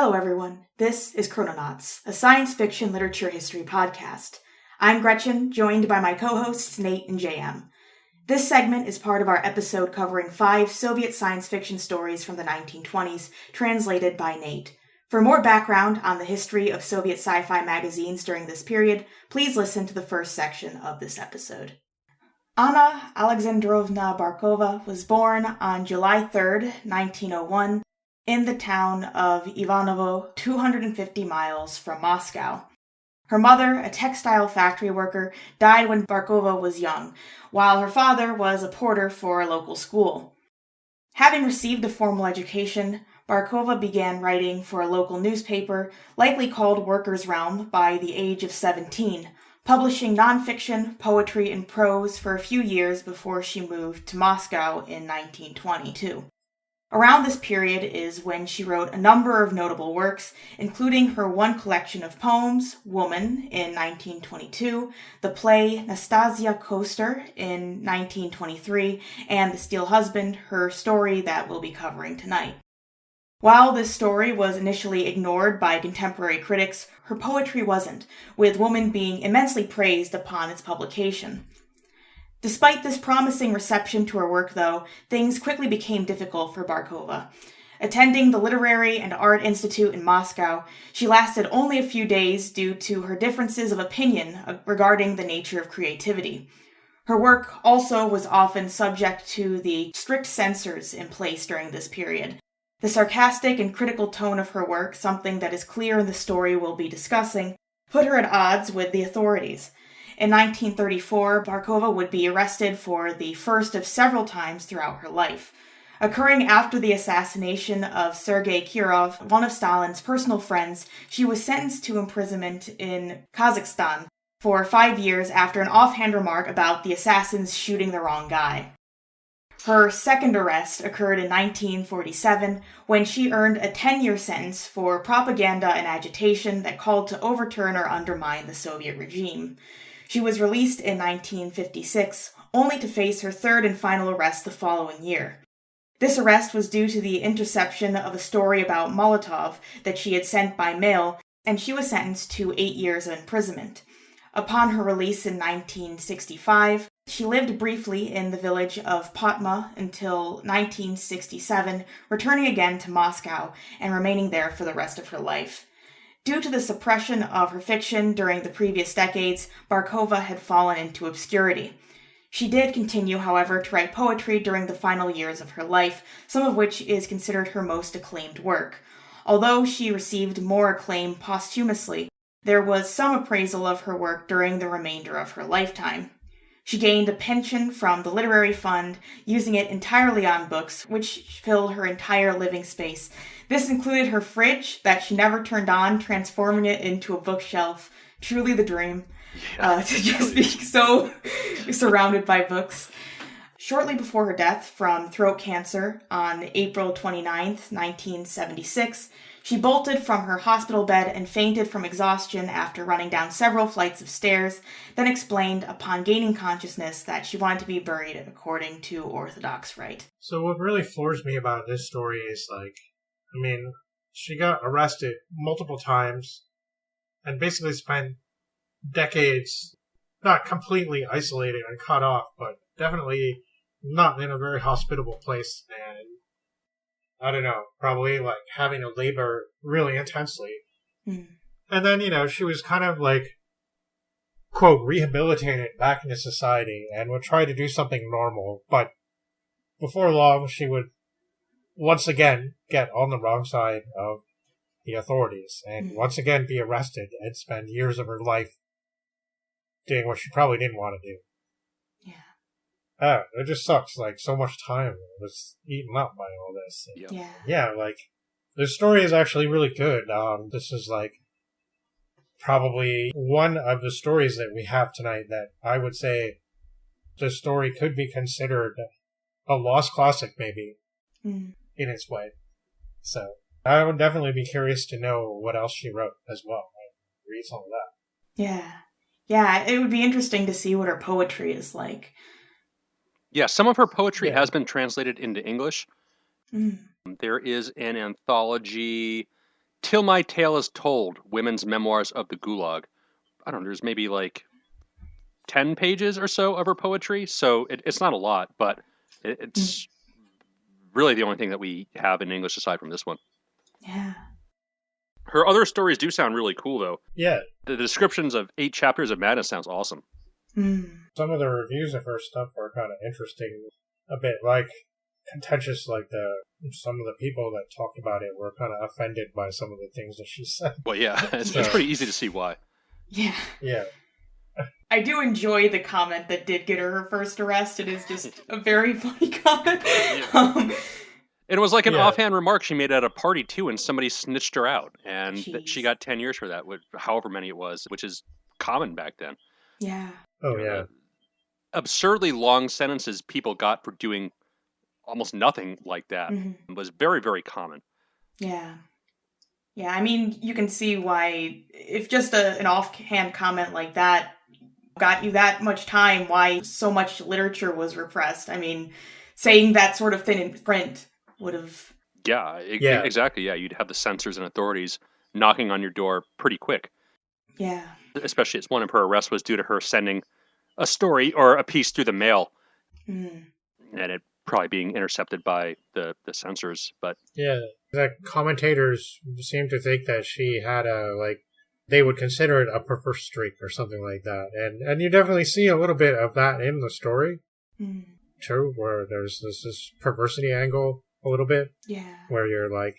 Hello everyone, this is Chrononauts, a science fiction literature history podcast. I'm Gretchen, joined by my co-hosts Nate and JM. This segment is part of our episode covering 5 Soviet science fiction stories from the 1920s, translated by Nate. For more background on the history of Soviet sci-fi magazines during this period, please listen to the first section of this episode. Anna Alexandrovna Barkova was born on July 3rd, 1901, in the town of Ivanovo, 250 miles from Moscow. Her mother, a textile factory worker, died when Barkova was young, while her father was a porter for a local school. Having received a formal education, Barkova began writing for a local newspaper, likely called Workers' Realm, by the age of 17, publishing nonfiction, poetry, and prose for a few years before she moved to Moscow in 1922. Around this period is when she wrote a number of notable works, including her one collection of poems, Woman, in 1922, the play Nastasia Koster in 1923, and The Steel Husband, her story that we'll be covering tonight. While this story was initially ignored by contemporary critics, her poetry wasn't, with Woman being immensely praised upon its publication. Despite this promising reception to her work, though, things quickly became difficult for Barkova. Attending the Literary and Art Institute in Moscow, she lasted only a few days due to her differences of opinion regarding the nature of creativity. Her work also was often subject to the strict censors in place during this period. The sarcastic and critical tone of her work, something that is clear in the story we'll be discussing, put her at odds with the authorities. In 1934, Barkova would be arrested for the first of several times throughout her life. Occurring after the assassination of Sergei Kirov, one of Stalin's personal friends, she was sentenced to imprisonment in Kazakhstan for 5 years after an offhand remark about the assassins shooting the wrong guy. Her second arrest occurred in 1947 when she earned a 10-year sentence for propaganda and agitation that called to overturn or undermine the Soviet regime. She was released in 1956, only to face her third and final arrest the following year. This arrest was due to the interception of a story about Molotov that she had sent by mail, and she was sentenced to 8 years of imprisonment. Upon her release in 1965, she lived briefly in the village of Patma until 1967, returning again to Moscow and remaining there for the rest of her life. Due to the suppression of her fiction during the previous decades, Barkova had fallen into obscurity. She did continue, however, to write poetry during the final years of her life, some of which is considered her most acclaimed work. Although she received more acclaim posthumously, there was some appraisal of her work during the remainder of her lifetime. She gained a pension from the Literary Fund, using it entirely on books, which filled her entire living space. This included her fridge that she never turned on, transforming it into a bookshelf. Truly the dream, to just be so surrounded by books. Shortly before her death from throat cancer on April 29th, 1976, she bolted from her hospital bed and fainted from exhaustion after running down several flights of stairs, then explained upon gaining consciousness that she wanted to be buried according to Orthodox rite. So what really floors me about this story is, she got arrested multiple times and basically spent decades not completely isolated and cut off, but definitely not in a very hospitable place, and I don't know, probably having to labor really intensely. Mm. And then, she was kind of quote, rehabilitated back into society and would try to do something normal, but before long she would once again get on the wrong side of the authorities and once again be arrested and spend years of her life doing what she probably didn't want to do. It just sucks. So much time was eaten up by all this. Yeah, the story is actually really good. This is probably one of the stories that we have tonight that I would say this story could be considered a lost classic, maybe, in its way. So I would definitely be curious to know what else she wrote as well. Read some of that. Yeah, it would be interesting to see what her poetry is like. Yeah, some of her poetry has been translated into English. Mm. There is an anthology Till My Tale Is Told, Women's Memoirs of the Gulag. I don't know, there's maybe like 10 pages or so of her poetry, so it's not a lot, but it's really the only thing that we have in English aside from this one. Yeah. Her other stories do sound really cool, though. Yeah. The descriptions of 8 chapters of madness sounds awesome. Some of the reviews of her stuff are kind of interesting, a bit like contentious, like some of the people that talked about it were kind of offended by some of the things that she said. Well, yeah, it's pretty easy to see why. Yeah. Yeah. I do enjoy the comment that did get her first arrest. It is just a very funny comment. It was like an offhand remark she made at a party, too, and somebody snitched her out. And she got 10 years for that, however many it was, which is common back then. Yeah. Oh, yeah. Absurdly long sentences people got for doing almost nothing like that was very, very common. Yeah. Yeah, I mean, you can see why, if just an offhand comment like that got you that much time, why so much literature was repressed. I mean, saying that sort of thing in print would have... Yeah, exactly. Yeah, you'd have the censors and authorities knocking on your door pretty quick. Yeah. Especially as one of her arrests was due to her sending a story or a piece through the mail. And it probably being intercepted by the censors. But yeah, the commentators seem to think that she had they would consider it a perverse streak or something like that. And you definitely see a little bit of that in the story. True, where there's this perversity angle a little bit. Yeah. Where you're like,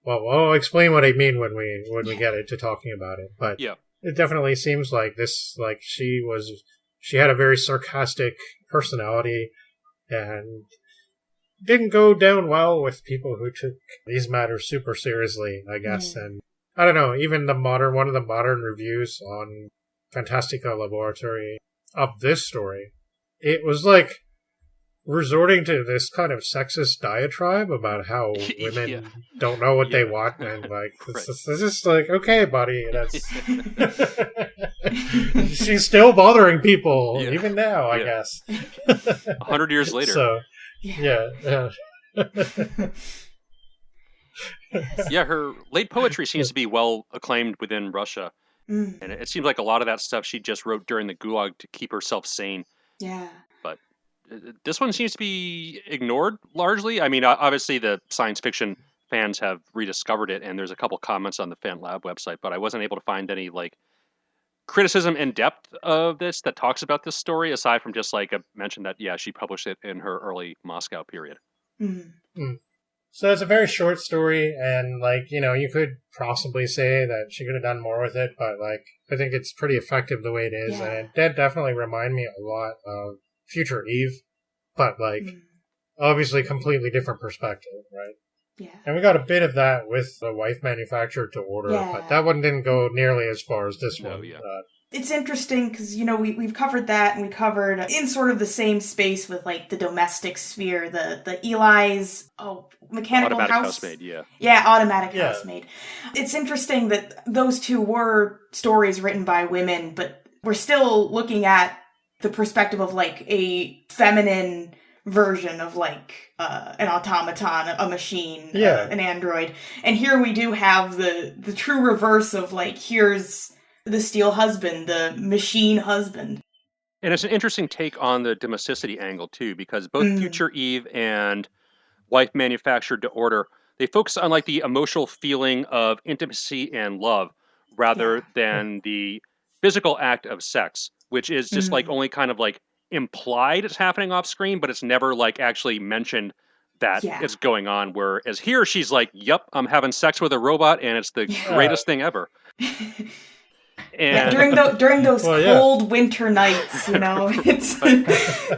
well, I'll explain what I mean when we get into talking about it. But it definitely seems like this, like she had a very sarcastic personality and didn't go down well with people who took these matters super seriously, I guess. And I don't know, even one of the modern reviews on Fantastica Laboratory of this story, it was like resorting to this kind of sexist diatribe about how women don't know what they want, and like it's just like, okay, buddy, that's she's still bothering people even now, I guess. 100 years later. So her late poetry seems to be well acclaimed within Russia. And it seems like a lot of that stuff she just wrote during the Gulag to keep herself sane. Yeah. But this one seems to be ignored largely. I mean, obviously the science fiction fans have rediscovered it, and there's a couple comments on the Fan Lab website, but I wasn't able to find any criticism in depth of this that talks about this story, aside from just a mention that, she published it in her early Moscow period. So it's a very short story, and you could possibly say that she could have done more with it, but I think it's pretty effective the way it is, and it did definitely remind me a lot of Future Eve, but obviously completely different perspective, right? Yeah. And we got a bit of that with the Wife Manufactured to Order, but that one didn't go nearly as far as this one. It's interesting because, we've covered that, and we covered in sort of the same space with the domestic sphere, the Eli's mechanical automatic housemaid, automatic housemaid. It's interesting that those two were stories written by women, but we're still looking at the perspective of a feminine version of an automaton, a machine, an android. And here we do have the true reverse of here's the steel husband, the machine husband. And it's an interesting take on the domesticity angle too, because both Future Eve and Wife Manufactured to Order, they focus on the emotional feeling of intimacy and love rather than the physical act of sex, which is just only kind of implied it's happening off screen, but it's never actually mentioned that it's going on. Whereas here she's yep, I'm having sex with a robot and it's the greatest thing ever. And during those cold winter nights, it's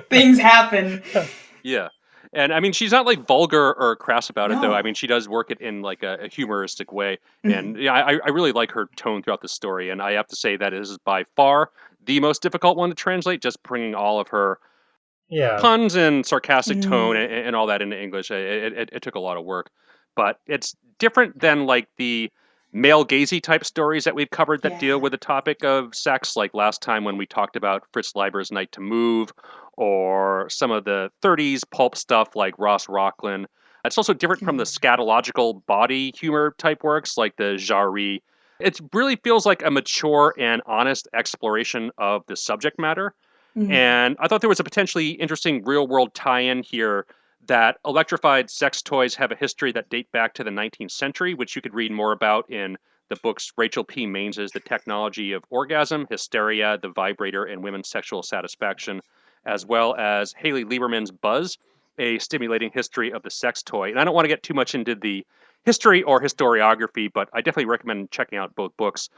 things happen. Yeah. And I mean, she's not vulgar or crass about it, though. I mean, she does work it in a humoristic way. And I really like her tone throughout the story. And I have to say that it is by far the most difficult one to translate, just bringing all of her puns and sarcastic tone and all that into English. It took a lot of work. But it's different than the male gazy type stories that we've covered that deal with the topic of sex, like last time when we talked about Fritz Leiber's Night to Move, or some of the 30s pulp stuff like Ross Rocklin. It's also different from the scatological body humor type works like the Jarry. It really feels like a mature and honest exploration of the subject matter. And I thought there was a potentially interesting real-world tie-in here that electrified sex toys have a history that date back to the 19th century, which you could read more about in the books Rachel P. Mains's The Technology of Orgasm, Hysteria, the Vibrator, and Women's Sexual Satisfaction, as well as Hallie Lieberman's Buzz, a stimulating history of the sex toy. And I don't want to get too much into the history or historiography, but I definitely recommend checking out both books.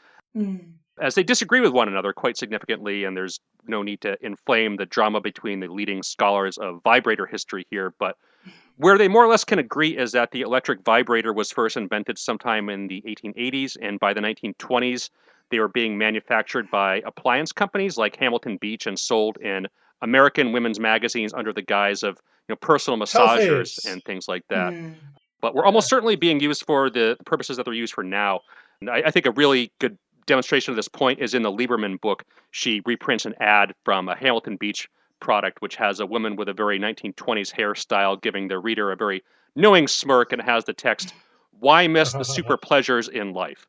As they disagree with one another quite significantly, and there's no need to inflame the drama between the leading scholars of vibrator history here, but where they more or less can agree is that the electric vibrator was first invented sometime in the 1880s, and by the 1920s, they were being manufactured by appliance companies like Hamilton Beach and sold in American women's magazines under the guise of personal massagers and things like that. But we're almost certainly being used for the purposes that they're used for now. And I think a really good demonstration of this point is in the Lieberman book. She reprints an ad from a Hamilton Beach product, which has a woman with a very 1920s hairstyle giving the reader a very knowing smirk, and it has the text, "Why miss the super pleasures in life?"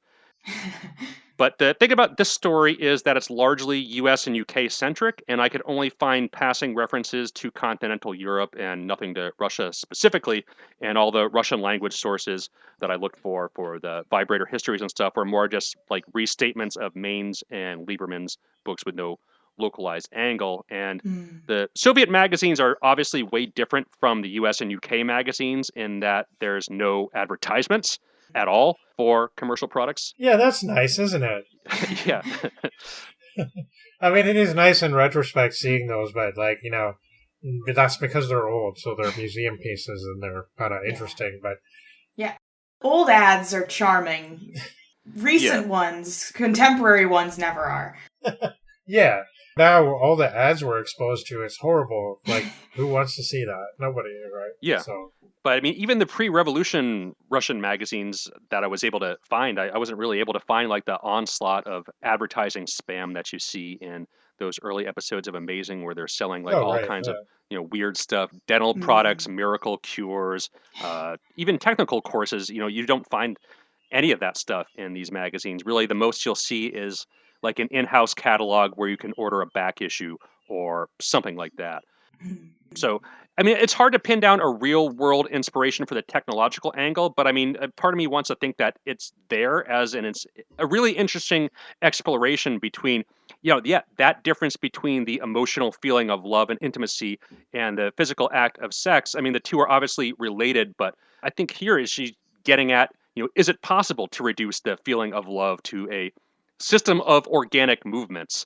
But the thing about this story is that it's largely US and UK centric, and I could only find passing references to continental Europe and nothing to Russia specifically. And all the Russian language sources that I looked for the vibrator histories and stuff were more just like restatements of Main's and Lieberman's books with no localized angle. And the Soviet magazines are obviously way different from the US and UK magazines in that there's no advertisements at all for commercial products. Yeah, that's nice, isn't it? Yeah. I mean, it is nice in retrospect seeing those, but that's because they're old, so they're museum pieces and they're kind of interesting. But yeah, old ads are charming. Recent ones, contemporary ones, never are. Yeah. Now all the ads we're exposed to is horrible. Like, who wants to see that? Nobody, right? Yeah. So. But I mean, even the pre-revolution Russian magazines that I was able to find, I wasn't really able to find like the onslaught of advertising spam that you see in those early episodes of Amazing, where they're selling like all kinds of weird stuff, dental products, miracle cures, even technical courses. You don't find any of that stuff in these magazines. Really, the most you'll see is like an in-house catalog where you can order a back issue or something like that. So, I mean, it's hard to pin down a real-world inspiration for the technological angle, but I mean, part of me wants to think that it's there as in it's a really interesting exploration between, that difference between the emotional feeling of love and intimacy and the physical act of sex. I mean, the two are obviously related, but I think here is she's getting at, is it possible to reduce the feeling of love to a system of organic movements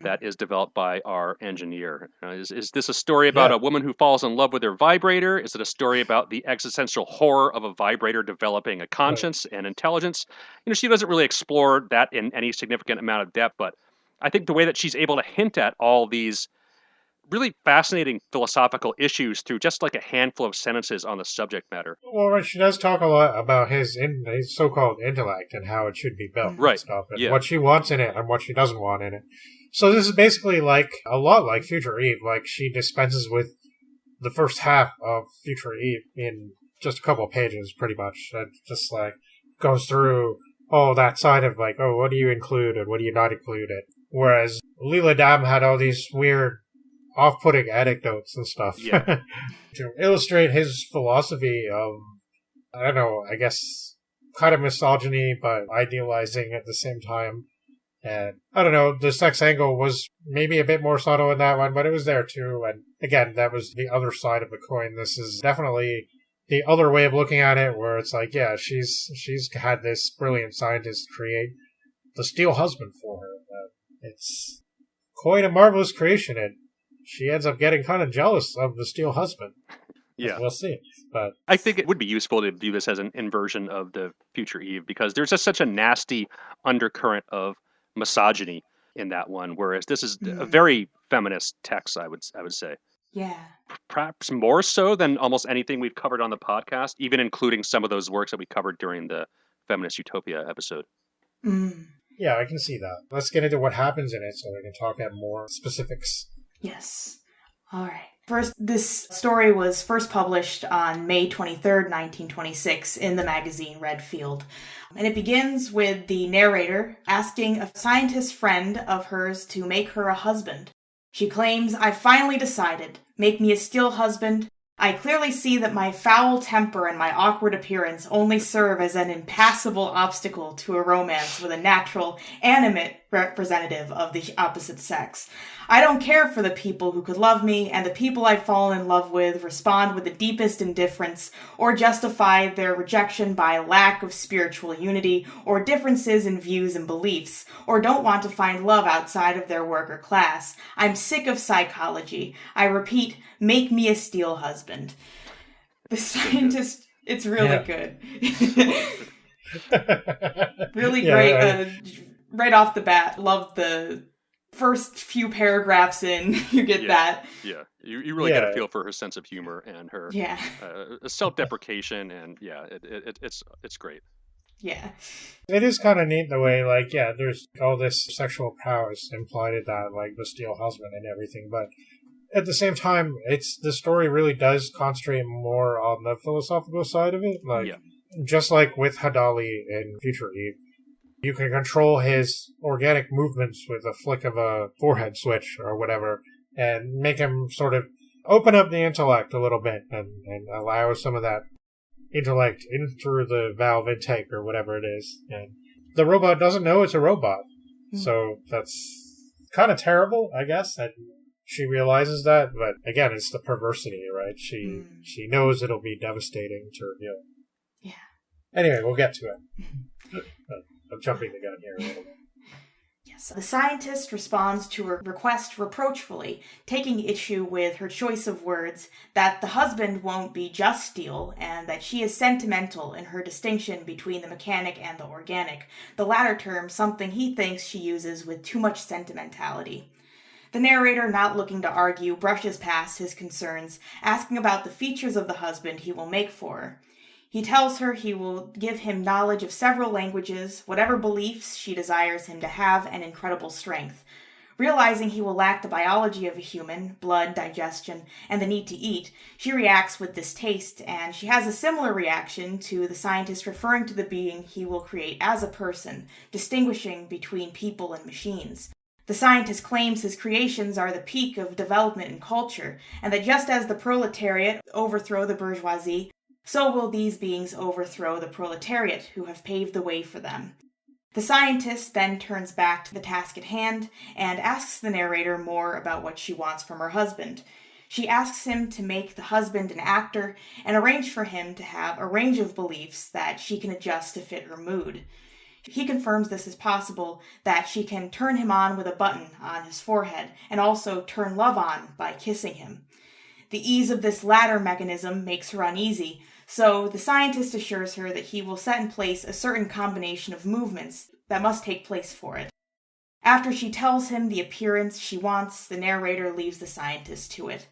that is developed by our engineer? Is this a story about a woman who falls in love with her vibrator? Is it a story about the existential horror of a vibrator developing a conscience and intelligence? She doesn't really explore that in any significant amount of depth, but I think the way that she's able to hint at all these really fascinating philosophical issues through just like a handful of sentences on the subject matter. Well, she does talk a lot about his so-called intellect and how it should be built and stuff, and what she wants in it and what she doesn't want in it. So this is basically like a lot like Future Eve. Like, she dispenses with the first half of Future Eve in just a couple of pages, pretty much. And just like goes through all that side of like, oh, what do you include and what do you not include it? Whereas Lila Dam had all these weird off-putting anecdotes and stuff to illustrate his philosophy of, I don't know, I guess kind of misogyny, but idealizing at the same time. And I don't know, the sex angle was maybe a bit more subtle in that one, but it was there too. And again, that was the other side of the coin. This is definitely the other way of looking at it, where it's like, yeah, she's had this brilliant scientist create the steel husband for her. It's quite a marvelous creation, and she ends up getting kind of jealous of the steel husband. Yeah. We'll see. But I think it would be useful to view this as an inversion of the Future Eve, because there's just such a nasty undercurrent of misogyny in that one, whereas this is a very feminist text, I would say. Yeah. Perhaps more so than almost anything we've covered on the podcast, even including some of those works that we covered during the Feminist Utopia episode. Yeah, I can see that. Let's get into what happens in it so we can talk at more specifics. Yes. All right. First, this story was first published on May 23rd, 1926 in the magazine Redfield. And it begins with the narrator asking a scientist friend of hers to make her a husband. She claims, "I've finally decided. Make me a steel husband. I clearly see that my foul temper and my awkward appearance only serve as an impassable obstacle to a romance with a natural, animate representative of the opposite sex. I don't care for the people who could love me, and the people I've fallen in love with respond with the deepest indifference, or justify their rejection by lack of spiritual unity, or differences in views and beliefs, or don't want to find love outside of their work or class. I'm sick of psychology. I repeat, make me a steel husband." The scientist, it's really good. Really great. Right off the bat, love the first few paragraphs in. You get that. Yeah, you really get a feel for her sense of humor and her self-deprecation, and it's great. Yeah. It is kind of neat the way, like, there's all this sexual prowess implied in that, like the steel husband and everything, but at the same time, the story really does concentrate more on the philosophical side of it. Like, just like with Hadali in Future Eve, you can control his organic movements with a flick of a forehead switch or whatever, and make him sort of open up the intellect a little bit and allow some of that intellect in through the valve intake or whatever it is. And the robot doesn't know it's a robot. So that's kind of terrible, I guess. And she realizes that, but again, it's the perversity, right? She knows it'll be devastating to reveal. Yeah. Anyway, we'll get to it. I'm jumping the gun here a little bit. Yes. The scientist responds to her request reproachfully, taking issue with her choice of words that the husband won't be just steel, and that she is sentimental in her distinction between the mechanic and the organic, the latter term something he thinks she uses with too much sentimentality. The narrator, not looking to argue, brushes past his concerns, asking about the features of the husband he will make for her. He tells her he will give him knowledge of several languages, whatever beliefs she desires him to have, and incredible strength. Realizing he will lack the biology of a human, blood, digestion, and the need to eat, she reacts with distaste, and she has a similar reaction to the scientist referring to the being he will create as a person, distinguishing between people and machines. The scientist claims his creations are the peak of development and culture, and that just as the proletariat overthrow the bourgeoisie, so will these beings overthrow the proletariat who have paved the way for them. The scientist then turns back to the task at hand and asks the narrator more about what she wants from her husband. She asks him to make the husband an actor and arrange for him to have a range of beliefs that she can adjust to fit her mood. He confirms this is possible, that she can turn him on with a button on his forehead and also turn love on by kissing him. The ease of this latter mechanism makes her uneasy, so the scientist assures her that he will set in place a certain combination of movements that must take place for it. After she tells him the appearance she wants, the narrator leaves the scientist to it.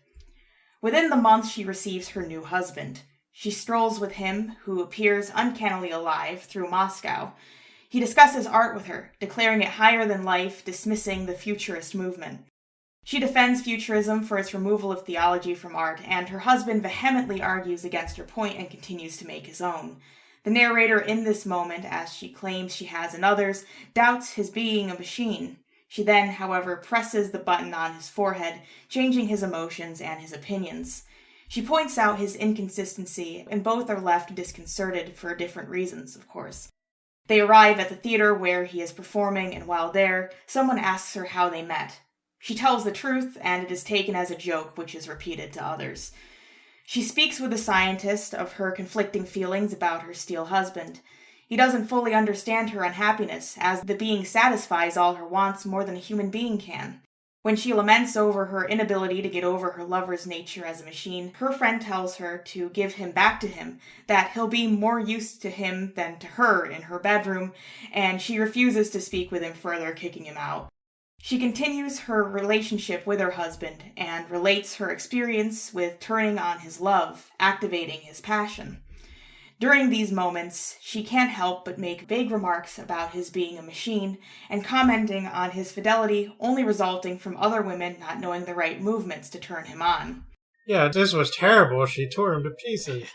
Within the month, she receives her new husband. She strolls with him, who appears uncannily alive, through Moscow. He discusses art with her, declaring it higher than life, dismissing the futurist movement. She defends futurism for its removal of theology from art, and her husband vehemently argues against her point and continues to make his own. The narrator in this moment, as she claims she has in others, doubts his being a machine. She then, however, presses the button on his forehead, changing his emotions and his opinions. She points out his inconsistency, and both are left disconcerted for different reasons, of course. They arrive at the theater where he is performing, and while there, someone asks her how they met. She tells the truth, and it is taken as a joke which is repeated to others. She speaks with the scientist of her conflicting feelings about her steel husband. He doesn't fully understand her unhappiness, as the being satisfies all her wants more than a human being can. When she laments over her inability to get over her lover's nature as a machine, her friend tells her to give him back to him, that he'll be more use to him than to her in her bedroom, and she refuses to speak with him further, kicking him out. She continues her relationship with her husband and relates her experience with turning on his love, activating his passion. During these moments, she can't help but make vague remarks about his being a machine and commenting on his fidelity only resulting from other women not knowing the right movements to turn him on. Yeah, this was terrible. She tore him to pieces.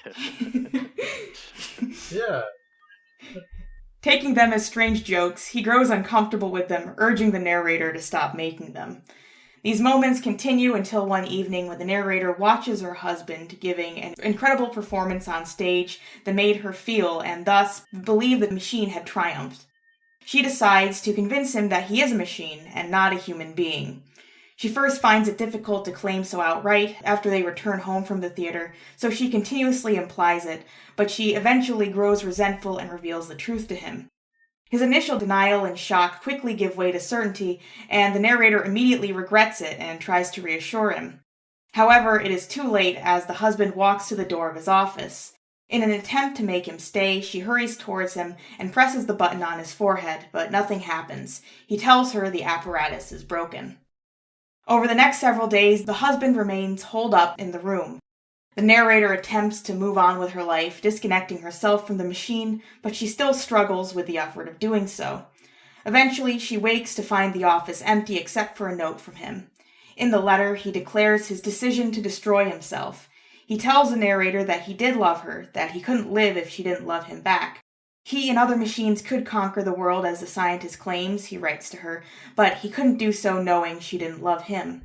Yeah. Taking them as strange jokes, he grows uncomfortable with them, urging the narrator to stop making them. These moments continue until one evening when the narrator watches her husband giving an incredible performance on stage that made her feel and thus believe the machine had triumphed. She decides to convince him that he is a machine and not a human being. She first finds it difficult to claim so outright after they return home from the theater, so she continuously implies it, but she eventually grows resentful and reveals the truth to him. His initial denial and shock quickly give way to certainty, and the narrator immediately regrets it and tries to reassure him. However, it is too late as the husband walks to the door of his office. In an attempt to make him stay, she hurries towards him and presses the button on his forehead, but nothing happens. He tells her the apparatus is broken. Over the next several days, the husband remains holed up in the room. The narrator attempts to move on with her life, disconnecting herself from the machine, but she still struggles with the effort of doing so. Eventually, she wakes to find the office empty except for a note from him. In the letter, he declares his decision to destroy himself. He tells the narrator that he did love her, that he couldn't live if she didn't love him back. He and other machines could conquer the world as the scientist claims, he writes to her, but he couldn't do so knowing she didn't love him.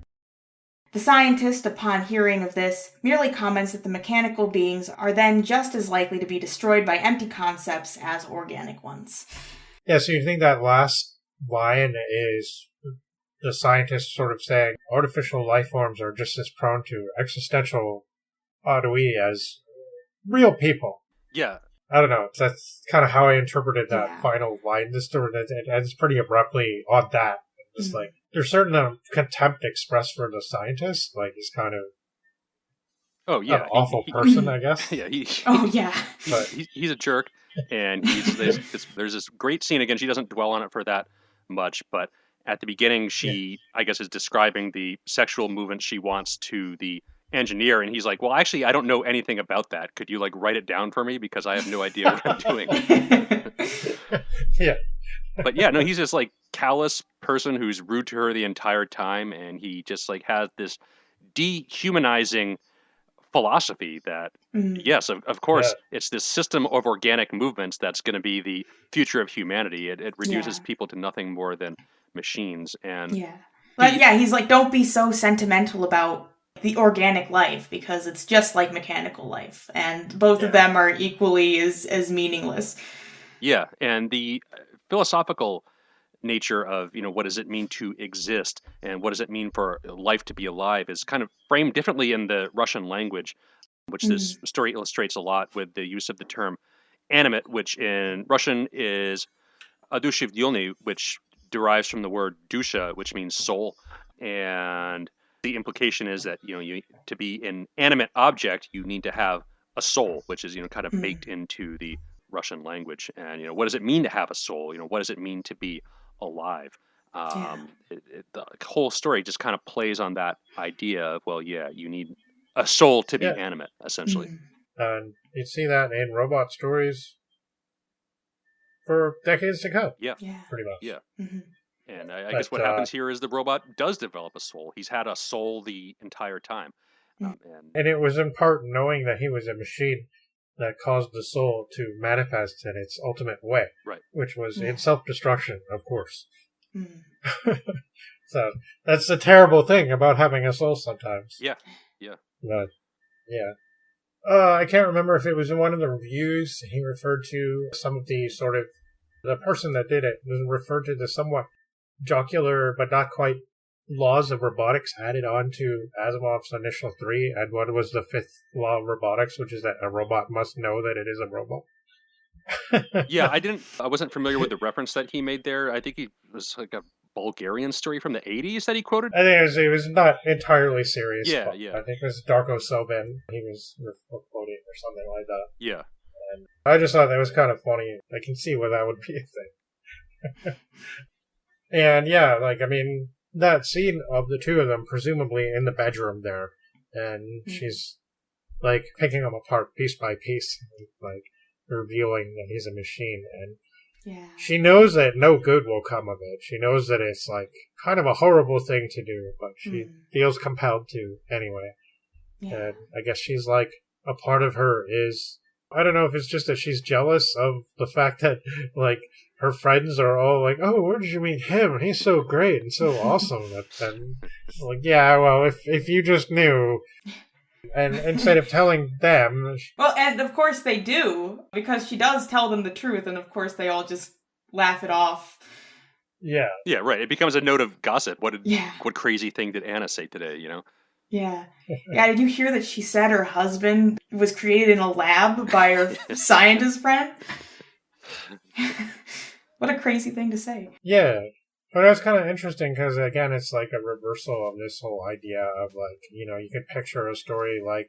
The scientist, upon hearing of this, merely comments that the mechanical beings are then just as likely to be destroyed by empty concepts as organic ones. Yeah, so you think that last line is the scientist sort of saying artificial life forms are just as prone to existential ennui as real people. Yeah. I don't know. That's kind of how I interpreted that final line. This story it ends pretty abruptly on that. Just like there's certain contempt expressed for the scientist, like he's kind of an awful person, I guess. Yeah, but he's a jerk, and there's this great scene again. She doesn't dwell on it for that much, but at the beginning, she I guess is describing the sexual movement she wants to the engineer, and he's like, well, actually, I don't know anything about that. Could you like write it down for me, because I have no idea what I'm doing. Yeah. But yeah, no, he's this like callous person who's rude to her the entire time, and he just like has this dehumanizing philosophy that yes, of course, it's this system of organic movements that's going to be the future of humanity. It reduces people to nothing more than machines. And he's like, don't be so sentimental about the organic life, because it's just like mechanical life, and both of them are equally as meaningless. Yeah, and the philosophical nature of, what does it mean to exist and what does it mean for life to be alive is kind of framed differently in the Russian language, which this story illustrates a lot with the use of the term animate, which in Russian is одушевленный, which derives from the word dusha, which means soul. And the implication is that, to be an animate object, you need to have a soul, which is, kind of baked into the Russian language. And, what does it mean to have a soul? What does it mean to be alive? The whole story just kind of plays on that idea of, you need a soul to be animate, essentially. And you'd see that in robot stories for decades to come. Yeah. Pretty much. Yeah. And I guess what happens here is the robot does develop a soul. He's had a soul the entire time. And it was in part knowing that he was a machine that caused the soul to manifest in its ultimate way. Right. Which was in self-destruction, of course. So that's the terrible thing about having a soul sometimes. Yeah. But, I can't remember if it was in one of the reviews he referred to some of the sort of the person that did it referred to the somewhat jocular but not quite laws of robotics added on to Asimov's initial 3, and what was the 5th law of robotics, which is that a robot must know that it is a robot. Yeah, I wasn't familiar with the reference that he made there. I think he was like a Bulgarian story from the 80s that he quoted. I think it was not entirely serious. Yeah. I think it was Darko Sobin he was quoting or something like that. Yeah. And I just thought that was kind of funny. I can see where that would be a thing. And that scene of the two of them, presumably in the bedroom there, and she's like picking them apart piece by piece, like revealing that he's a machine, and she knows that no good will come of it. She knows that it's like kind of a horrible thing to do, but she feels compelled to anyway. Yeah. And I guess she's like, a part of her is, I don't know if it's just that she's jealous of the fact that, like, her friends are all like, oh, where did you meet him? He's so great and so awesome. And like, yeah, well, if you just knew. And instead of telling them... Well, and of course they do, because she does tell them the truth, and of course they all just laugh it off. Yeah. Yeah, right. It becomes a note of gossip. What crazy thing did Anna say today, you know? Yeah. Yeah, did you hear that she said her husband was created in a lab by her scientist friend? What a crazy thing to say. Yeah. But that's kind of interesting because, again, it's like a reversal of this whole idea of, like, you know, you could picture a story like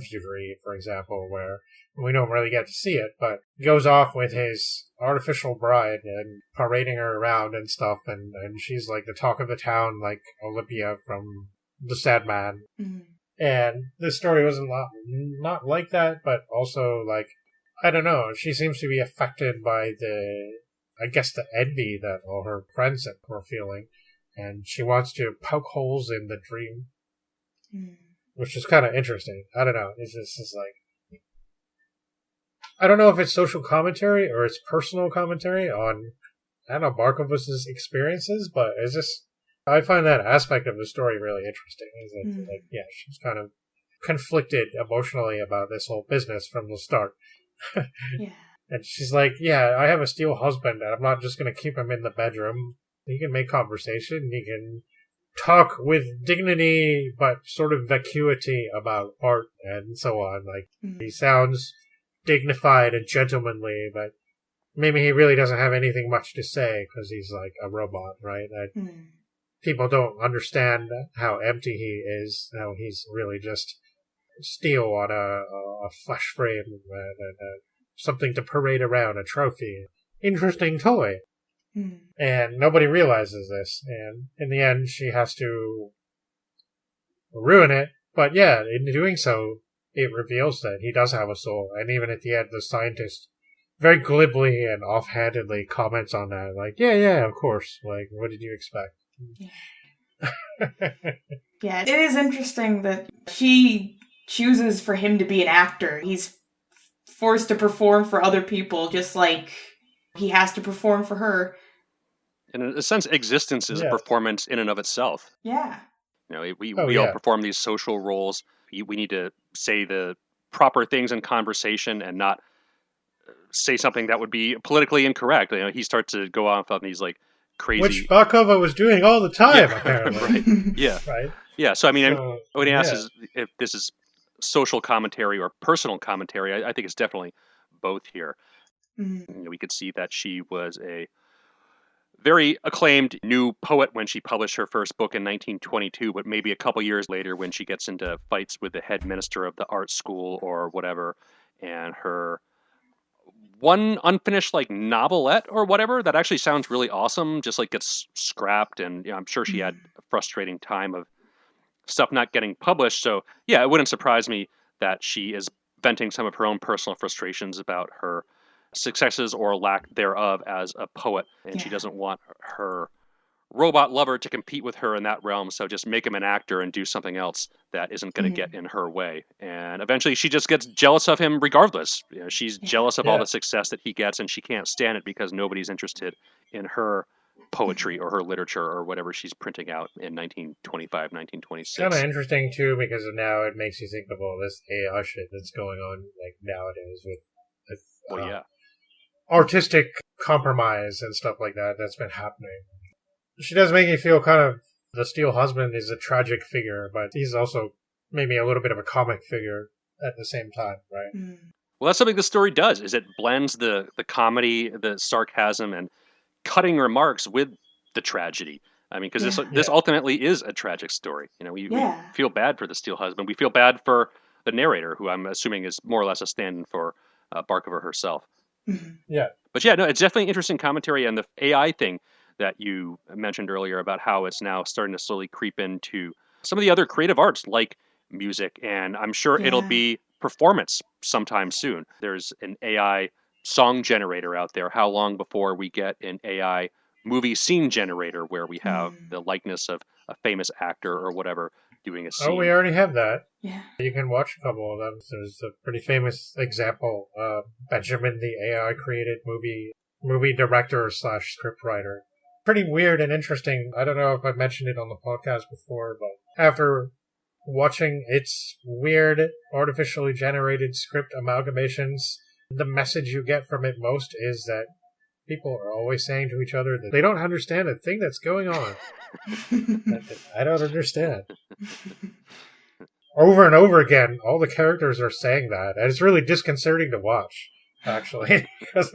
Fury, for example, where we don't really get to see it, but he goes off with his artificial bride and parading her around and stuff, and she's like the talk of the town, like Olympia from The Sad Man. Mm-hmm. And this story was not like that, but also, like, I don't know, she seems to be affected by the envy that all her friends were feeling, and she wants to poke holes in the dream, which is kind of interesting. I don't know. It's just like, I don't know if it's social commentary or it's personal commentary on, I don't know, Barkova's experiences, but it's just, I find that aspect of the story really interesting. Is that, like, yeah, she's kind of conflicted emotionally about this whole business from the start. Yeah. And she's like, yeah, I have a steel husband, and I'm not just going to keep him in the bedroom. He can make conversation. He can talk with dignity, but sort of vacuity about art and so on. Like, he sounds dignified and gentlemanly, but maybe he really doesn't have anything much to say because he's like a robot, right? People don't understand how empty he is, how he's really just steel on a flesh frame and something to parade around, a trophy. Interesting toy. And nobody realizes this. And in the end, she has to ruin it. But yeah, in doing so, it reveals that he does have a soul. And even at the end, the scientist very glibly and offhandedly comments on that. Like, yeah, of course. Like, what did you expect? Yeah, it is interesting that she chooses for him to be an actor. He's forced to perform for other people, just like he has to perform for her. And in a sense, existence is a performance in and of itself. Yeah. You know, we all perform these social roles. We need to say the proper things in conversation and not say something that would be politically incorrect. You know, he starts to go off on these like crazy, which Barkova was doing all the time, apparently. Right? Yeah, right. Yeah. So I mean, when he asks if this is social commentary or personal commentary, I think it's definitely both here. You know, we could see that she was a very acclaimed new poet when she published her first book in 1922, but maybe a couple years later when she gets into fights with the head minister of the art school or whatever, and her one unfinished like novelette or whatever that actually sounds really awesome just like gets scrapped, and you know, I'm sure she had a frustrating time of stuff not getting published. So yeah, it wouldn't surprise me that she is venting some of her own personal frustrations about her successes or lack thereof as a poet, and she doesn't want her robot lover to compete with her in that realm, so just make him an actor and do something else that isn't going to get in her way. And eventually she just gets jealous of him regardless. You know, she's jealous of all the success that he gets, and she can't stand it because nobody's interested in her poetry or her literature or whatever she's printing out in 1925, 1926. It's kind of interesting too, because now it makes you think of all this AI shit that's going on like nowadays with artistic compromise and stuff like that that's been happening. She does make me feel kind of the steel husband is a tragic figure, but he's also maybe a little bit of a comic figure at the same time, right? Well, that's something the story does, is it blends the comedy, the sarcasm, and cutting remarks with the tragedy. I mean, because this ultimately is a tragic story. You know, we feel bad for the steel husband. We feel bad for the narrator, who I'm assuming is more or less a stand-in for Barkova herself. Yeah. But yeah, no, it's definitely interesting commentary, and the AI thing that you mentioned earlier about how it's now starting to slowly creep into some of the other creative arts like music, and I'm sure it'll be performance sometime soon. There's an AI song generator out there. How long before we get an AI movie scene generator where we have the likeness of a famous actor or whatever doing a scene. Oh, we already have that. Yeah. You can watch a couple of them. There's a pretty famous example. Benjamin, the AI created movie director / scriptwriter. Pretty weird and interesting. I don't know if I've mentioned it on the podcast before, but after watching its weird, artificially generated script amalgamations, the message you get from it most is that people are always saying to each other that they don't understand a thing that's going on. I don't understand. Over and over again, all the characters are saying that, and it's really disconcerting to watch, actually, because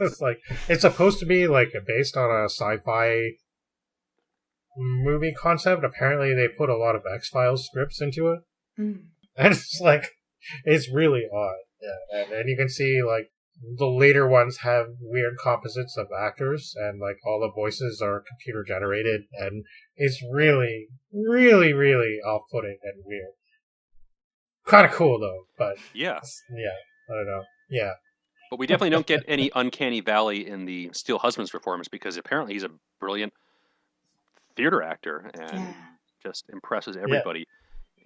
it's supposed to be based on a sci-fi movie concept. Apparently, they put a lot of X-Files scripts into it, and it's really odd. Yeah, and you can see the later ones have weird composites of actors, and all the voices are computer generated, and it's really, really, really off-putting and weird. Kind of cool though, but yeah, I don't know, yeah. But we definitely don't get any uncanny valley in the Steel Husband's performance, because apparently he's a brilliant theater actor and just impresses everybody.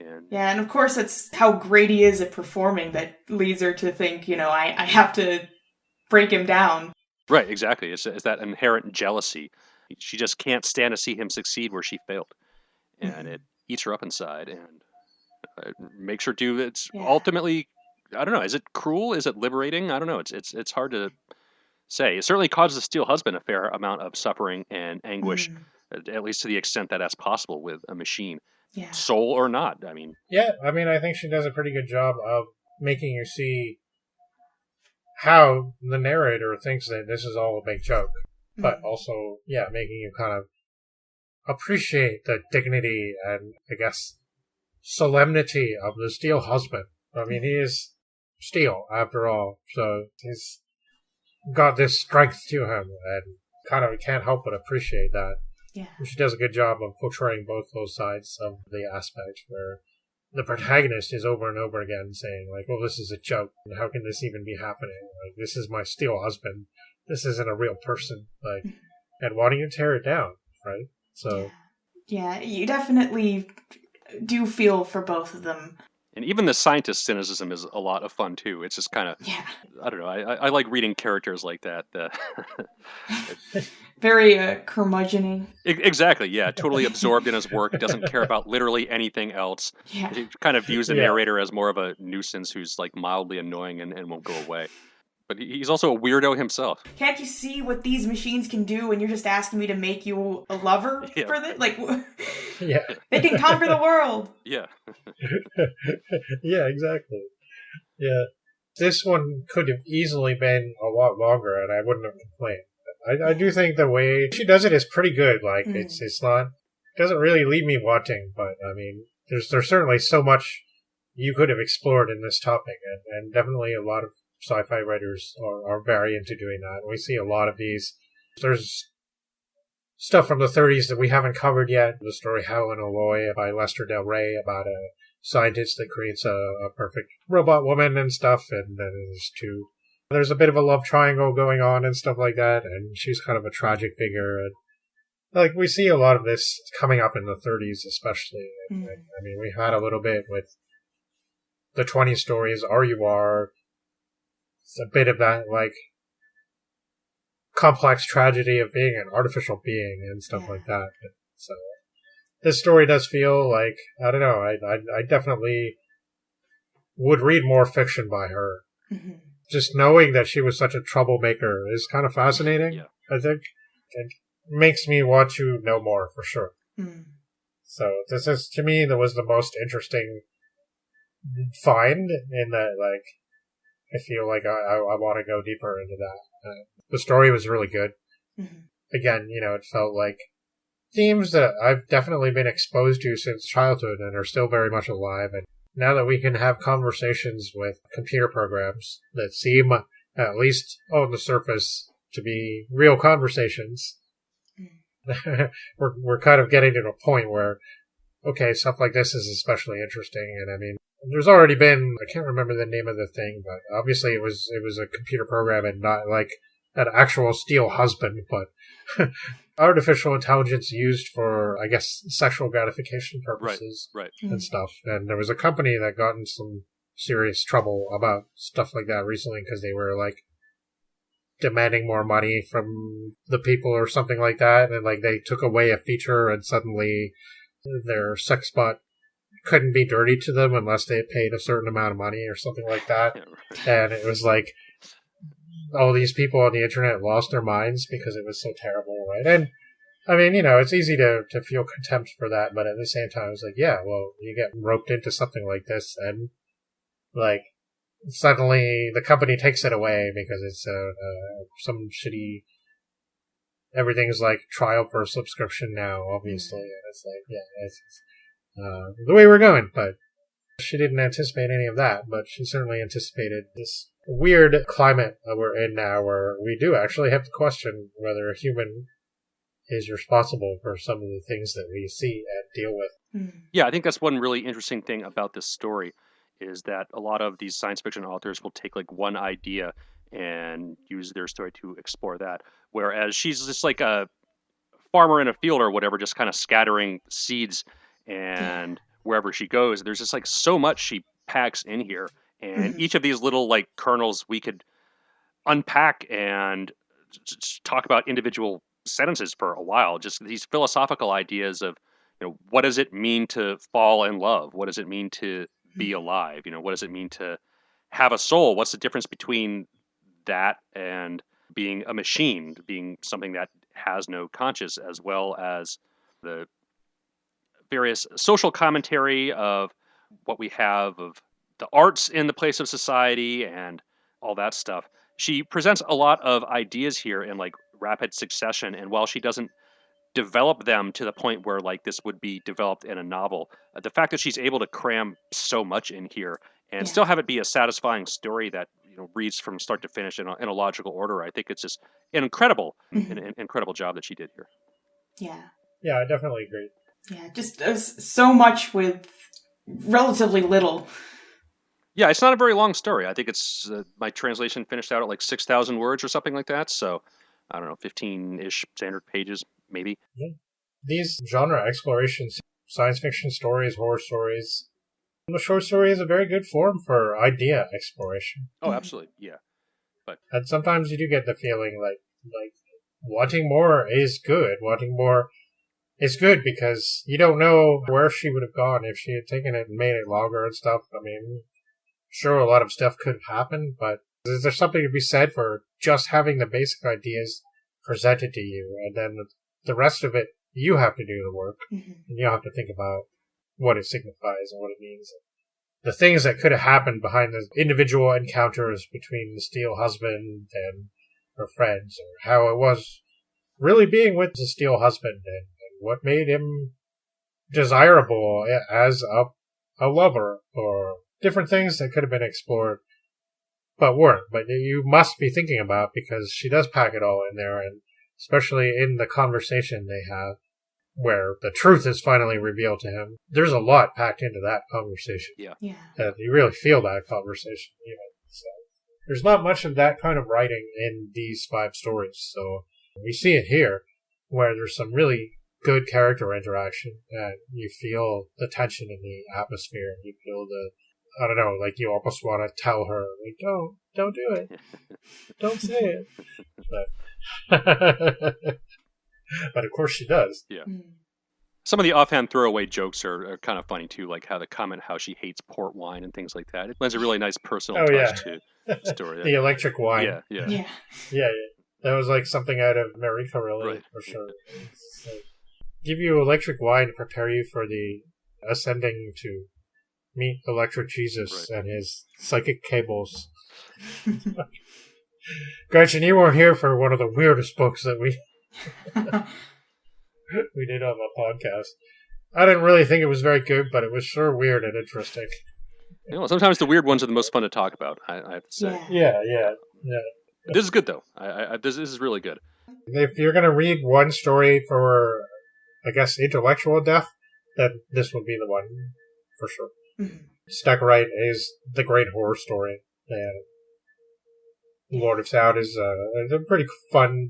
And of course it's how great he is at performing that leads her to think, I have to break him down. Right, exactly. It's that inherent jealousy. She just can't stand to see him succeed where she failed, and it eats her up inside and makes her do. It's ultimately, I don't know. Is it cruel? Is it liberating? I don't know. It's hard to say. It certainly causes the Steel Husband a fair amount of suffering and anguish, at least to the extent that that's possible with a machine, soul or not. I mean, I think she does a pretty good job of making you see how the narrator thinks that this is all a big joke, but also, making you kind of appreciate the dignity and, I guess, solemnity of the Steel Husband. I mean, he is steel, after all, so he's got this strength to him, and kind of can't help but appreciate that. Yeah. She does a good job of portraying both those sides of the aspect, where the protagonist is over and over again saying, well, this is a joke, and how can this even be happening? This is my Steel Husband. This isn't a real person. And why don't you tear it down, right? So. Yeah, you definitely do feel for both of them. And even the scientist cynicism is a lot of fun too. It's just kind of, I don't know. I like reading characters like that. Very curmudgeon-y. Exactly. Yeah. Totally absorbed in his work. Doesn't care about literally anything else. Yeah. He kind of views the narrator as more of a nuisance who's mildly annoying and won't go away. But he's also a weirdo himself. Can't you see what these machines can do, and you're just asking me to make you a lover for this? They can conquer the world. Yeah. Yeah, exactly. Yeah. This one could have easily been a lot longer, and I wouldn't have complained. I do think the way she does it is pretty good. It's not, it doesn't really leave me wanting, but I mean, there's certainly so much you could have explored in this topic, and definitely a lot of sci-fi writers are very into doing that. We see a lot of these. There's stuff from the 30s that we haven't covered yet. The story Hal and Aloy by Lester Del Rey about a scientist that creates a perfect robot woman and stuff, and then there's a bit of a love triangle going on and stuff like that, and she's kind of a tragic figure. And we see a lot of this coming up in the 30s especially. And, I mean, we had a little bit with the 20s stories, R.U.R., it's a bit of that, complex tragedy of being an artificial being and stuff like that. And so, this story does feel I don't know, I definitely would read more fiction by her. Mm-hmm. Just knowing that she was such a troublemaker is kind of fascinating, I think. It makes me want to know more, for sure. Mm. So, this is, to me, that was the most interesting find in that, I feel like I want to go deeper into that. The story was really good. Mm-hmm. Again, it felt like themes that I've definitely been exposed to since childhood and are still very much alive. And now that we can have conversations with computer programs that seem, at least on the surface, to be real conversations, we're kind of getting to a point where, okay, stuff like this is especially interesting. And I mean, there's already been, I can't remember the name of the thing, but obviously it was a computer program and not an actual steel husband, but artificial intelligence used for, I guess, sexual gratification purposes Right. and stuff. And there was a company that got in some serious trouble about stuff like that recently because they were like demanding more money from the people or something like that, and like they took away a feature and suddenly their sex bot couldn't be dirty to them unless they had paid a certain amount of money or something like that. Yeah, right. And it was like all these people on the internet lost their minds because it was so terrible, right? And I mean, it's easy to feel contempt for that, but at the same time, it's like, yeah, well, you get roped into something like this, and like suddenly the company takes it away because it's some shitty. Everything's like trial for a subscription now, obviously, and it's like, yeah, it's the way we're going. But she didn't anticipate any of that, but she certainly anticipated this weird climate that we're in now, where we do actually have to question whether a human is responsible for some of the things that we see and deal with. Yeah, I think that's one really interesting thing about this story is that a lot of these science fiction authors will take like one idea and use their story to explore that. Whereas she's just like a farmer in a field or whatever, just kind of scattering seeds, and wherever she goes, there's just like so much she packs in here. And each of these little like kernels we could unpack and talk about individual sentences for a while. Just these philosophical ideas of, what does it mean to fall in love? What does it mean to be alive? What does it mean to have a soul? What's the difference between that and being a machine, being something that has no conscience, as well as the various social commentary of what we have of the arts in the place of society and all that stuff. She presents a lot of ideas here in like rapid succession, and while she doesn't develop them to the point where like this would be developed in a novel, the fact that she's able to cram so much in here and still have it be a satisfying story that reads from start to finish in a logical order, I think it's just an incredible job that she did here. Yeah, I definitely agree. Yeah, just so much with relatively little. Yeah, it's not a very long story. I think it's my translation finished out at like 6,000 words or something like that. So I don't know, 15-ish standard pages, maybe. Yeah. These genre explorations, science fiction stories, horror stories, the short story is a very good form for idea exploration. Oh, absolutely, yeah. And sometimes you do get the feeling like wanting more is good. Wanting more is good because you don't know where she would have gone if she had taken it and made it longer and stuff. I mean, sure, a lot of stuff could happen, but is there something to be said for just having the basic ideas presented to you, and then the rest of it, you have to do the work, and you have to think about what it signifies and what it means. The things that could have happened behind the individual encounters between the steel husband and her friends, or how it was really being with the steel husband, and what made him desirable as a lover, or different things that could have been explored but weren't. But you must be thinking about, because she does pack it all in there, and especially in the conversation they have where the truth is finally revealed to him. There's a lot packed into that conversation. Yeah. And you really feel that conversation even. So there's not much of that kind of writing in these 5 stories. So we see it here, where there's some really good character interaction, and you feel the tension in the atmosphere, and you feel I don't know, like you almost want to tell her, like, don't do it. Don't say it. But of course she does. Yeah. Some of the offhand throwaway jokes are kind of funny too, like how the comment how she hates port wine and things like that. It lends a really nice personal touch to the story. The electric wine. Yeah. That was like something out of Marie Corelli, for sure. Like, give you electric wine to prepare you for the ascending to meet electric Jesus and his psychic cables. Gretchen, you weren't here for one of the weirdest books that we did on the podcast. I didn't really think it was very good, but it was sure weird and interesting. Sometimes the weird ones are the most fun to talk about, I have to say. Yeah. This is good, though. This is really good. If you're going to read one story for, I guess, intellectual depth, then this would be the one, for sure. Stuck Right is the great horror story. And Lord of Sound is a pretty fun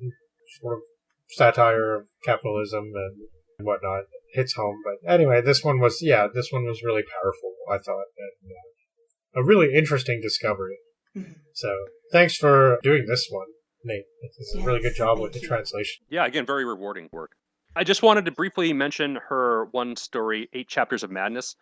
sort of satire of capitalism and whatnot. Hits home. But anyway, this one was really powerful, I thought, and a really interesting discovery. Mm-hmm. So thanks for doing this one, Nate. This is a really good job with the you. translation. Yeah, again, very rewarding work. I just wanted to briefly mention her one story, 8 Chapters of Madness,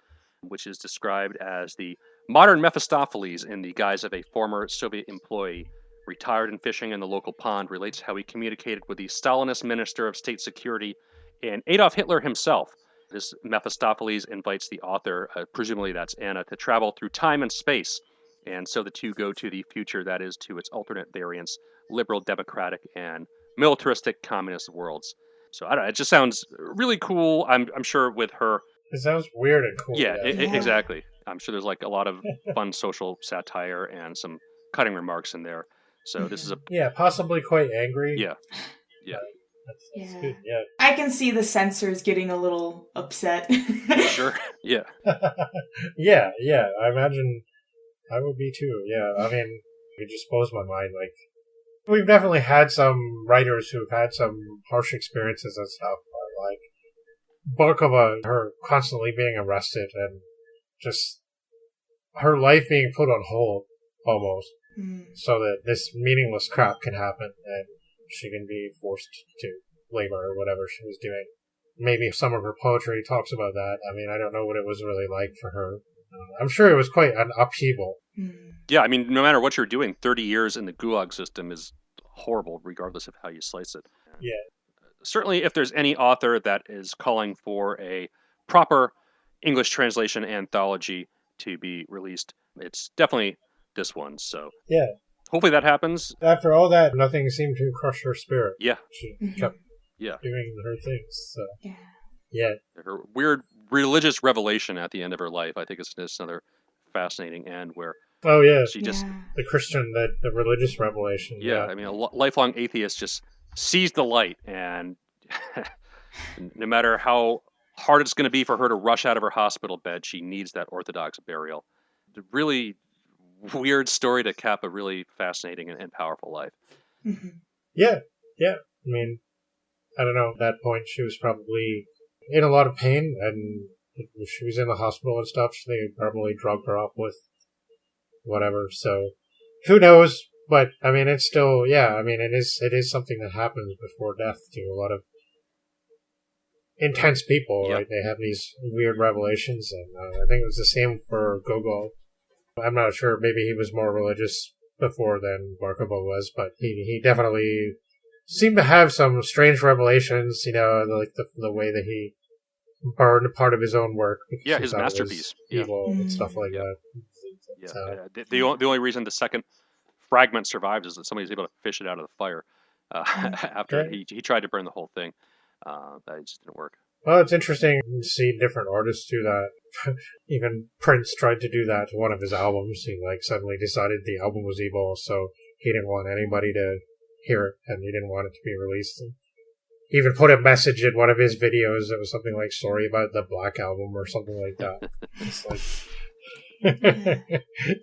which is described as the modern Mephistopheles in the guise of a former Soviet employee, retired and fishing in the local pond, relates how he communicated with the Stalinist Minister of State Security and Adolf Hitler himself. This Mephistopheles invites the author, presumably that's Anna, to travel through time and space. And so the two go to the future, that is, to its alternate variants, liberal, democratic, and militaristic communist worlds. So I don't know, it just sounds really cool. I'm sure with her. It sounds weird and cool. Yeah, exactly. I'm sure there's like a lot of fun social satire and some cutting remarks in there. So this is a possibly quite angry. Yeah. That's good. Yeah, I can see the censors getting a little upset. Sure. Yeah. yeah. I imagine I would be too. Yeah, I mean, it just blows my mind. Like, we've definitely had some writers who've had some harsh experiences and stuff. Like Barkova, her constantly being arrested and just her life being put on hold almost, so that this meaningless crap can happen and she can be forced to labor or whatever she was doing. Maybe some of her poetry talks about that. I mean, I don't know what it was really like for her. I'm sure it was quite an upheaval. Yeah, I mean, no matter what you're doing, 30 years in the gulag system is horrible, regardless of how you slice it. Yeah. Certainly, if there's any author that is calling for a proper English translation anthology to be released, it's definitely this one. So yeah, hopefully that happens. After all that, nothing seemed to crush her spirit. Yeah. She kept doing her things. So. Yeah. Her weird religious revelation at the end of her life, I think, is just another fascinating end where. Oh, yeah. She just. The Christian, the religious revelation. Yeah, I mean, a lifelong atheist just sees the light, and no matter how hard it's going to be for her to rush out of her hospital bed, she needs that Orthodox burial. It's a really weird story to cap a really fascinating and powerful life. Mm-hmm. Yeah. I mean, I don't know. At that point, she was probably in a lot of pain, and if she was in the hospital and stuff, they probably drugged her up with whatever. So, who knows? But I mean, it's still, I mean, it is something that happens before death to a lot of intense people, right? They have these weird revelations, and I think it was the same for Gogol. I'm not sure. Maybe he was more religious before than Barkova was, but he definitely seemed to have some strange revelations. You know, like the way that he burned part of his own work. Yeah, his masterpiece. Evil and stuff like that. Yeah. The only reason the second fragment survives is that somebody's able to fish it out of the fire after he tried to burn the whole thing. That just didn't work. Well, it's interesting to see different artists do that. Even Prince tried to do that to one of his albums. He suddenly decided the album was evil, so he didn't want anybody to hear it, and he didn't want it to be released. And he even put a message in one of his videos that was something like "Sorry about the Black Album" or something like that. It's like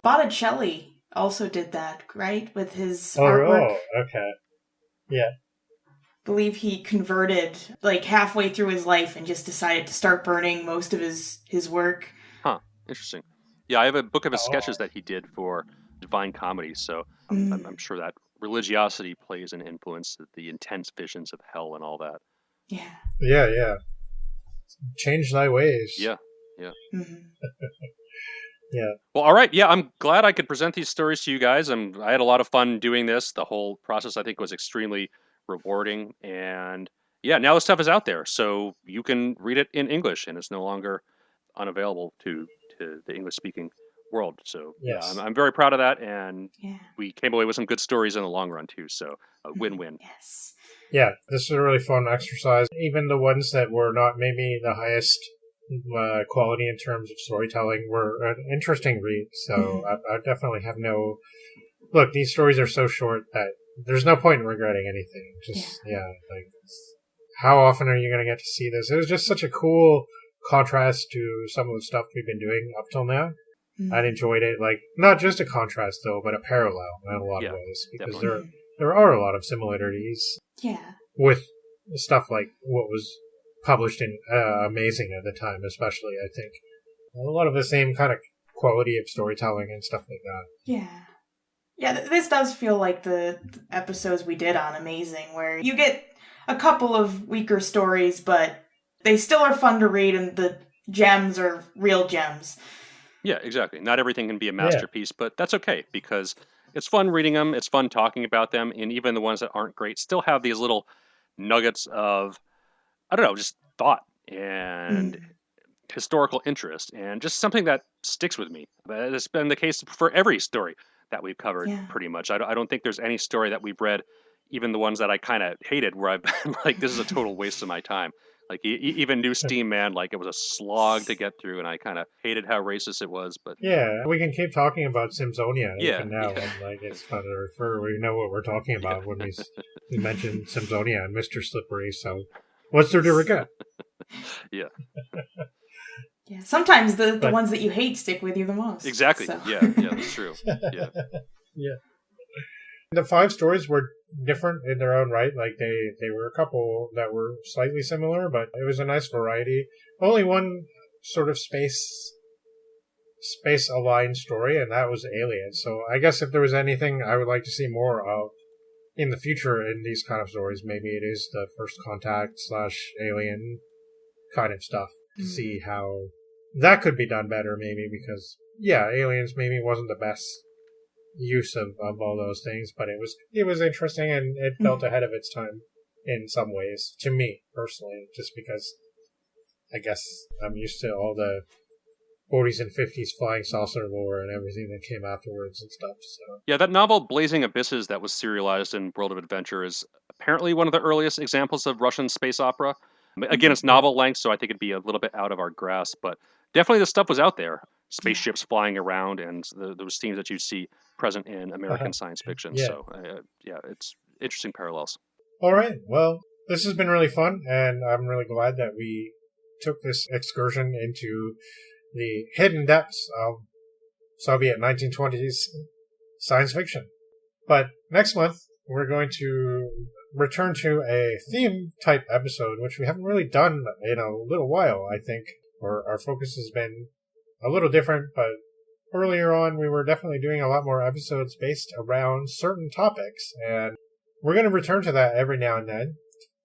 Botticelli also did that, right? With his artwork. Oh, okay. Yeah. I believe he converted halfway through his life and just decided to start burning most of his work. Huh. Interesting. Yeah, I have a book of his sketches that he did for Divine Comedy, so I'm sure that religiosity plays an influence, the intense visions of hell and all that. Yeah. Yeah. Change thy ways. Yeah. Mm-hmm. Yeah. Well, all right. Yeah, I'm glad I could present these stories to you guys. I had a lot of fun doing this. The whole process, I think, was extremely rewarding. And yeah, now the stuff is out there, so you can read it in English, and it's no longer unavailable to the English-speaking world. So yes. I'm very proud of that, and we came away with some good stories in the long run too. So a win-win. Yes. Yeah, this is a really fun exercise. Even the ones that were not maybe the highest quality in terms of storytelling were an interesting read. So I definitely have no... Look, these stories are so short that there's no point in regretting anything. Just, how often are you going to get to see this? It was just such a cool contrast to some of the stuff we've been doing up till now. I enjoyed it. Like, not just a contrast, though, but a parallel in a lot of ways. Because there are a lot of similarities with stuff like what was published in Amazing at the time, especially, I think. A lot of the same kind of quality of storytelling and stuff like that. Yeah. Yeah, this does feel like the episodes we did on Amazing, where you get a couple of weaker stories, but they still are fun to read, and the gems are real gems. Yeah, exactly. Not everything can be a masterpiece, but that's okay, because it's fun reading them, it's fun talking about them, and even the ones that aren't great still have these little nuggets of, I don't know, just thought and historical interest, and just something that sticks with me. That's been the case for every story that we've covered, pretty much. I don't think there's any story that we've read, even the ones that I kind of hated, where I've been like, this is a total waste of my time. Like, even New Steam Man, like, it was a slog to get through, and I kind of hated how racist it was. But yeah, we can keep talking about Simsonia even now, and like, it's fun to refer. We know what we're talking about when we mention Simsonia and Mr. Slippery, so what's there to regret? Yeah. Yeah, sometimes the ones that you hate stick with you the most. Exactly. So. Yeah, that's true. Yeah. Yeah. The 5 stories were different in their own right. Like, they were a couple that were slightly similar, but it was a nice variety. Only one sort of space-aligned story, and that was Alien. So I guess if there was anything I would like to see more of in the future in these kind of stories, maybe it is the First Contact / Alien kind of stuff. To see how that could be done better, maybe, because, yeah, Aliens maybe wasn't the best use of all those things, but it was interesting, and it felt ahead of its time in some ways, to me, personally, just because I guess I'm used to all the 40s and 50s flying saucer lore and everything that came afterwards and stuff. So yeah, that novel Blazing Abysses that was serialized in World of Adventure is apparently one of the earliest examples of Russian space opera. Again, it's novel length, so I think it'd be a little bit out of our grasp, but definitely the stuff was out there. Spaceships flying around, and those themes that you see present in American science fiction. Yeah. So, it's interesting parallels. All right. Well, this has been really fun, and I'm really glad that we took this excursion into the hidden depths of Soviet 1920s science fiction. But next month, we're going to return to a theme-type episode, which we haven't really done in a little while, I think. Or our focus has been a little different, but earlier on, we were definitely doing a lot more episodes based around certain topics, and we're going to return to that every now and then.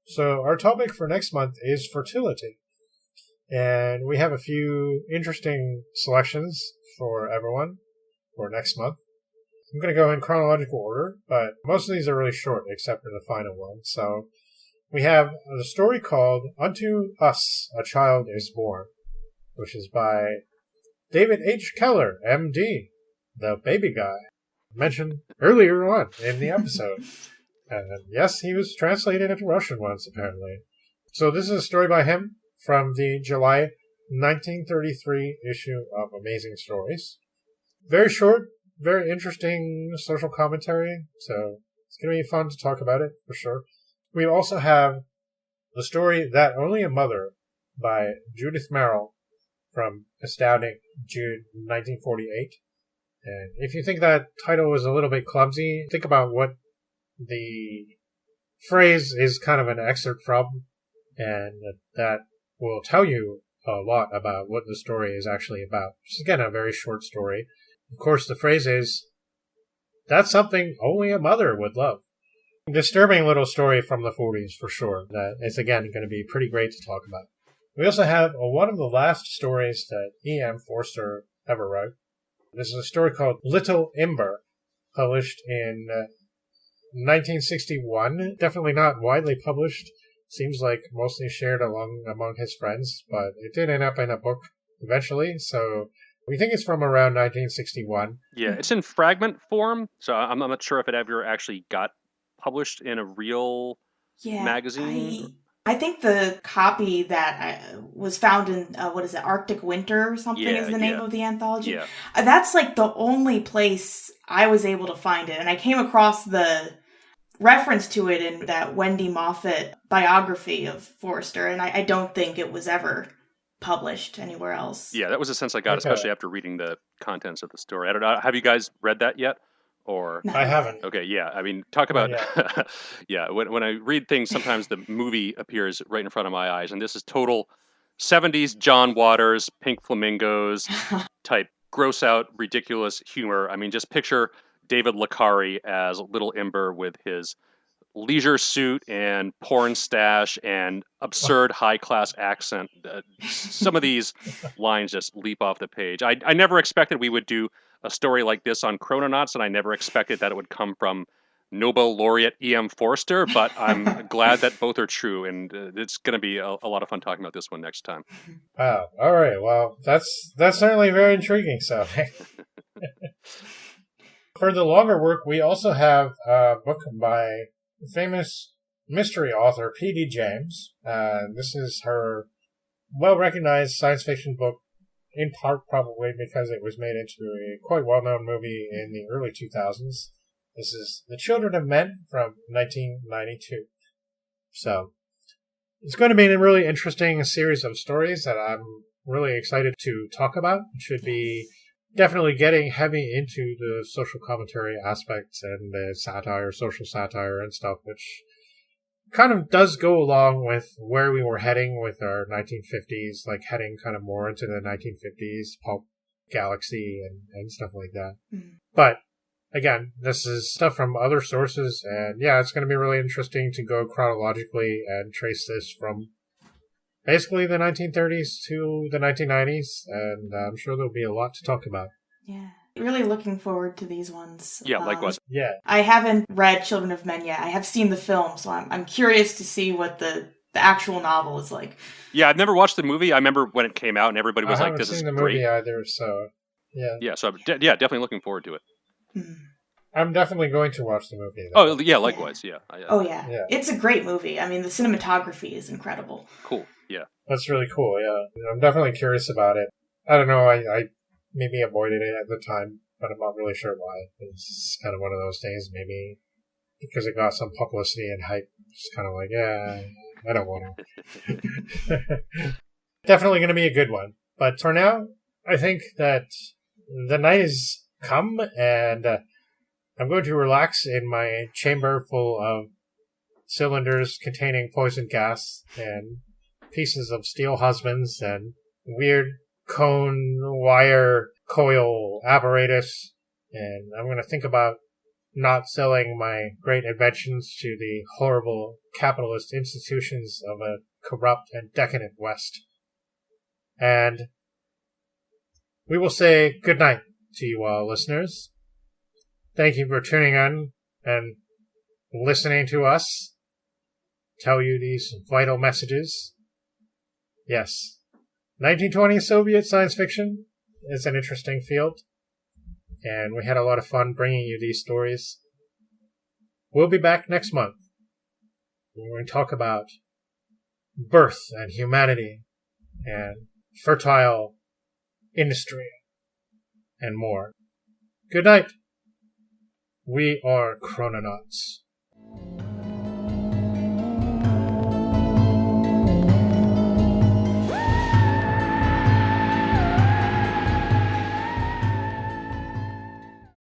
So our topic for next month is fertility. And we have a few interesting selections for everyone for next month. I'm going to go in chronological order, but most of these are really short, except for the final one. So we have a story called Unto Us a Child is Born, which is by David H. Keller, M.D., the baby guy, mentioned earlier on in the episode. And yes, he was translated into Russian once, apparently. So this is a story by him from the July 1933 issue of Amazing Stories. Very short, very interesting social commentary, so it's going to be fun to talk about it, for sure. We also have the story That Only a Mother by Judith Merrill from Astounding, June 1948. And if you think that title was a little bit clumsy, think about what the phrase is kind of an excerpt from, and that will tell you a lot about what the story is actually about. It's, again, a very short story. Of course, the phrase is, that's something only a mother would love. Disturbing little story from the 40s, for sure. That is, again, going to be pretty great to talk about. We also have one of the last stories that E.M. Forster ever wrote. This is a story called Little Ember, published in 1961. Definitely not widely published. Seems like mostly shared among his friends, but it did end up in a book eventually, so we think it's from around 1961. Yeah, it's in fragment form, so I'm not sure if it ever actually got published in a real magazine. I think the copy that was found in, Arctic Winter or something is the name of the anthology. Yeah. That's like the only place I was able to find it, and I came across the reference to it in that Wendy Moffat biography of Forster, and I don't think it was ever published anywhere else. Yeah, that was a sense I got, Okay. especially after reading the contents of the story. I don't know. Have you guys read that yet? Or Not I yet. haven't. okay, yeah. I mean, talk Not about yeah. When I read things, sometimes the movie appears right in front of my eyes, and this is total 70s John Waters, Pink Flamingos type gross out, ridiculous humor. I mean, just picture David Licari as Little Ember with his leisure suit and porn stash and absurd high class accent. Some of these lines just leap off the page. I never expected we would do a story like this on Chrononauts, and I never expected that it would come from Nobel laureate E.M. Forster, but I'm glad that both are true, and it's going to be a lot of fun talking about this one next time. Wow. All right. Well, that's certainly very intriguing sounding. For the longer work, we also have a book by famous mystery author P.D. James. This is her well-recognized science fiction book, in part probably because it was made into a quite well-known movie in the early 2000s. This is The Children of Men from 1992. So, it's going to be a really interesting series of stories that I'm really excited to talk about. It should be definitely getting heavy into the social commentary aspects and the satire, social satire and stuff, which kind of does go along with where we were heading with our 1950s, like heading kind of more into the 1950s pulp galaxy and stuff like that. Mm. But again, this is stuff from other sources, and yeah, it's going to be really interesting to go chronologically and trace this from basically the 1930s to the 1990s, and I'm sure there'll be a lot to talk about. Yeah. Really looking forward to these ones. Yeah, likewise. Yeah. I haven't read Children of Men yet. I have seen the film, so I'm curious to see what the actual novel is like. Yeah, I've never watched the movie. I remember when it came out, and everybody was like, "This is I haven't seen the great." movie either, so yeah. Yeah, so definitely looking forward to it. I'm definitely going to watch the movie, though. Oh, yeah, likewise, yeah. Yeah. It's a great movie. I mean, the cinematography is incredible. Cool, yeah. That's really cool, yeah. I'm definitely curious about it. I don't know, I maybe avoided it at the time, but I'm not really sure why. It's kind of one of those things, maybe because it got some publicity and hype. Just kind of like, yeah, I don't want to. Definitely going to be a good one. But for now, I think that the night has come, and I'm going to relax in my chamber full of cylinders containing poison gas and pieces of steel husbands and weird cone wire coil apparatus. And I'm going to think about not selling my great inventions to the horrible capitalist institutions of a corrupt and decadent West. And we will say good night to you all, listeners. Thank you for tuning in and listening to us tell you these vital messages. Yes, 1920s Soviet science fiction is an interesting field, and we had a lot of fun bringing you these stories. We'll be back next month. We're going to talk about birth and humanity and fertile industry and more. Good night. We are Chrononauts.